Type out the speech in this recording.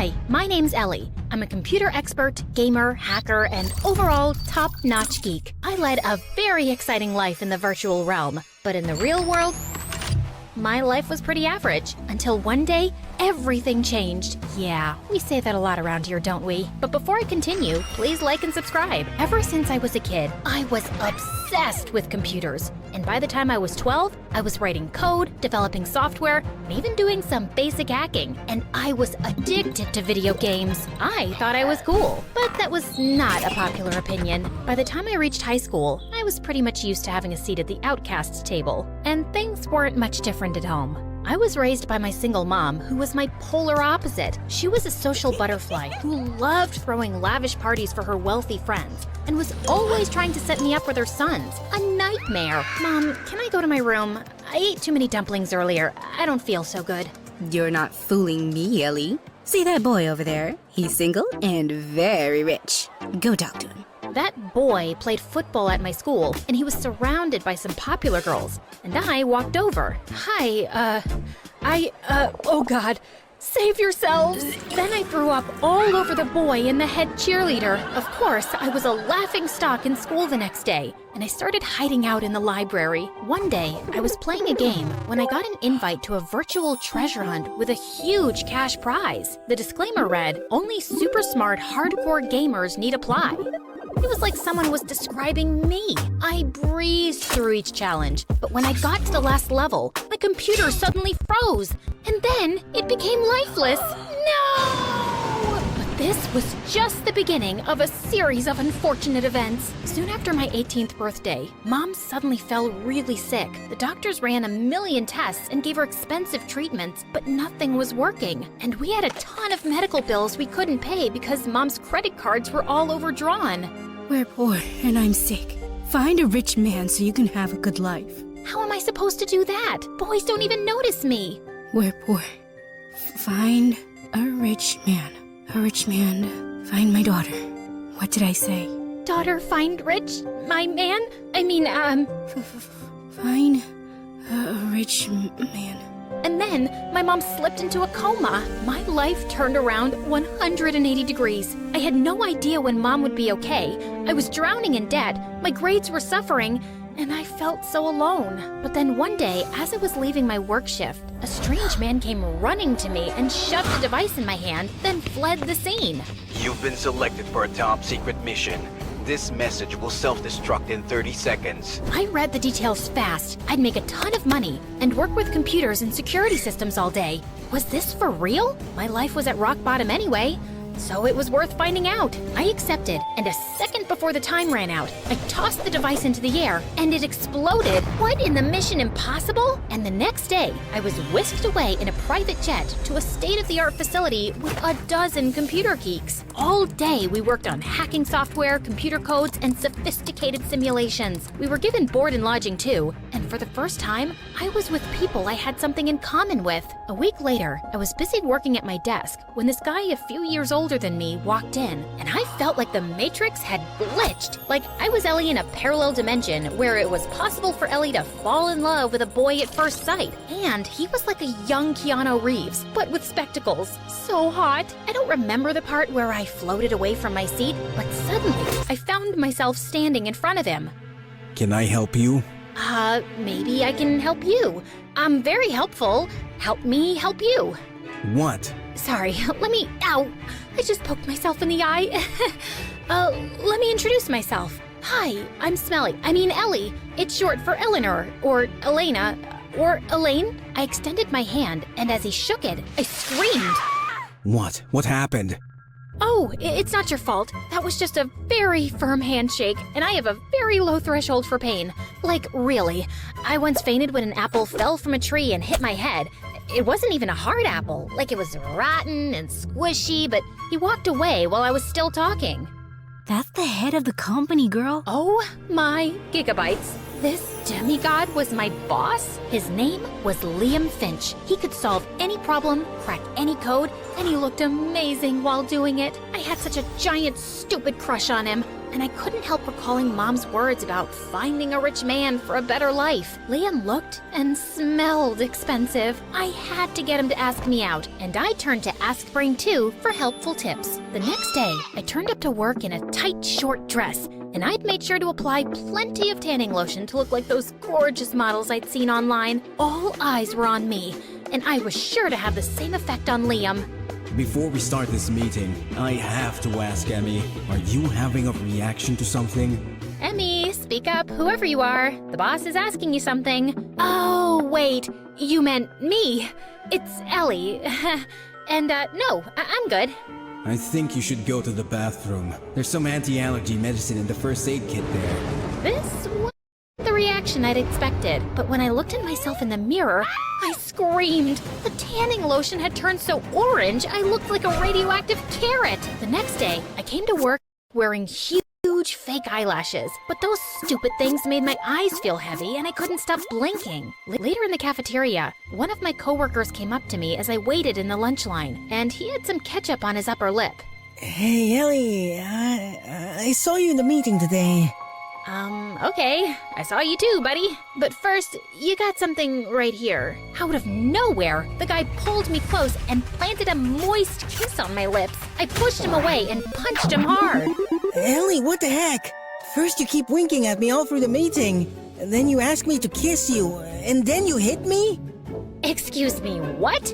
Hi, my name's Ellie. I'm a computer expert, gamer, hacker, and overall top-notch geek. I led a very exciting life in the virtual realm, but in the real world, my life was pretty average until one day, everything changed. Yeah, we say that a lot around here, don't we? But before I continue, please like and subscribe. Ever since I was a kid, I was obsessed with computers. And by the time I was 12, I was writing code, developing software, and even doing some basic hacking. And I was addicted to video games. I thought I was cool, but that was not a popular opinion. By the time I reached high school, I was pretty much used to having a seat at the outcasts table, and things weren't much different at home. I was raised by my single mom, who was my polar opposite. She was a social butterfly who loved throwing lavish parties for her wealthy friends and was always trying to set me up with her sons. A nightmare. Mom, can I go to my room? I ate too many dumplings earlier. I don't feel so good. You're not fooling me, Ellie. See that boy over there? He's single and very rich. Go talk to him. That boy played football at my school, and he was surrounded by some popular girls. And I walked over. Hi, oh God, save yourselves! Then I threw up all over the boy and the head cheerleader. Of course, I was a laughing stock in school the next day, and I started hiding out in the library. One day, I was playing a game when I got an invite to a virtual treasure hunt with a huge cash prize. The disclaimer read, "Only super smart hardcore gamers need apply." It was like someone was describing me. I breezed through each challenge, but when I got to the last level, my computer suddenly froze, and then it became lifeless. No! But this was just the beginning of a series of unfortunate events. Soon after my 18th birthday, Mom suddenly fell really sick. The doctors ran a million tests and gave her expensive treatments, but nothing was working. And we had a ton of medical bills we couldn't pay because Mom's credit cards were all overdrawn. We're poor and I'm sick. Find a rich man so you can have a good life. How am I supposed to do that? Boys don't even notice me. We're poor. Find a rich man. A rich man. Find my daughter. What did I say? Daughter, find rich? My man? Find a rich man. And then my mom slipped into a coma. My life turned around 180 degrees. I had no idea when Mom would be okay. I was drowning in debt, my grades were suffering, and I felt so alone. But then one day, as I was leaving my work shift, a strange man came running to me and shoved a device in my hand, then fled the scene. You've been selected for a top secret mission. This message will self-destruct in 30 seconds. I read the details fast. I'd make a ton of money and work with computers and security systems all day. Was this for real? My life was at rock bottom anyway, so it was worth finding out. I accepted, and a second before the time ran out, I tossed the device into the air, and it exploded. What in the Mission Impossible? And the next day, I was whisked away in a private jet to a state-of-the-art facility with a dozen computer geeks. All day, we worked on hacking software, computer codes, and sophisticated simulations. We were given board and lodging too, and for the first time, I was with people I had something in common with. A week later, I was busy working at my desk when this guy a few years older than me walked in, and I felt like the Matrix had glitched. Like I was Ellie in a parallel dimension where it was possible for Ellie to fall in love with a boy at first sight. And he was like a young Keanu Reeves, but with spectacles. So hot. I don't remember the part where I floated away from my seat, but suddenly I found myself standing in front of him. Can I help you? Maybe I can help you. I'm very helpful. Help me help you. What? Sorry, ow! I just poked myself in the eye. Let me introduce myself. Hi, I'm Ellie. It's short for Eleanor, or Elena, or Elaine. I extended my hand, and as he shook it, I screamed. What? What happened? Oh, it's not your fault. That was just a very firm handshake, and I have a very low threshold for pain. Like, really. I once fainted when an apple fell from a tree and hit my head. It wasn't even a hard apple. Like, it was rotten and squishy, but he walked away while I was still talking. That's the head of the company, girl. Oh my gigabytes. This demigod was my boss? His name was Liam Finch. He could solve any problem, crack any code, and he looked amazing while doing it. I had such a giant, stupid crush on him. and I couldn't help recalling Mom's words about finding a rich man for a better life. Liam looked and smelled expensive. I had to get him to ask me out, and I turned to Ask Brain 2 for helpful tips. The next day, I turned up to work in a tight, short dress, and I'd made sure to apply plenty of tanning lotion to look like those gorgeous models I'd seen online. All eyes were on me, and I was sure to have the same effect on Liam. Before we start this meeting, I have to ask Emmy, are you having a reaction to something? Emmy, speak up, whoever you are. The boss is asking you something. Oh, wait, you meant me. It's Ellie. And, no, I'm good. I think you should go to the bathroom. There's some anti-allergy medicine in the first aid kit there. This was the reaction I'd expected, but when I looked at myself in the mirror, I screamed. The tanning lotion had turned so orange, I looked like a radioactive carrot. The next day, I came to work wearing huge fake eyelashes, but those stupid things made my eyes feel heavy and I couldn't stop blinking. Later in the cafeteria, one of my coworkers came up to me as I waited in the lunch line, and he had some ketchup on his upper lip. Hey, Ellie, I saw you in the meeting today. Okay. I saw you too, buddy. But first, you got something right here. Out of nowhere, the guy pulled me close and planted a moist kiss on my lips. I pushed him away and punched him hard. Ellie, what the heck? First you keep winking at me all through the meeting, and then you ask me to kiss you, and then you hit me? Excuse me, what?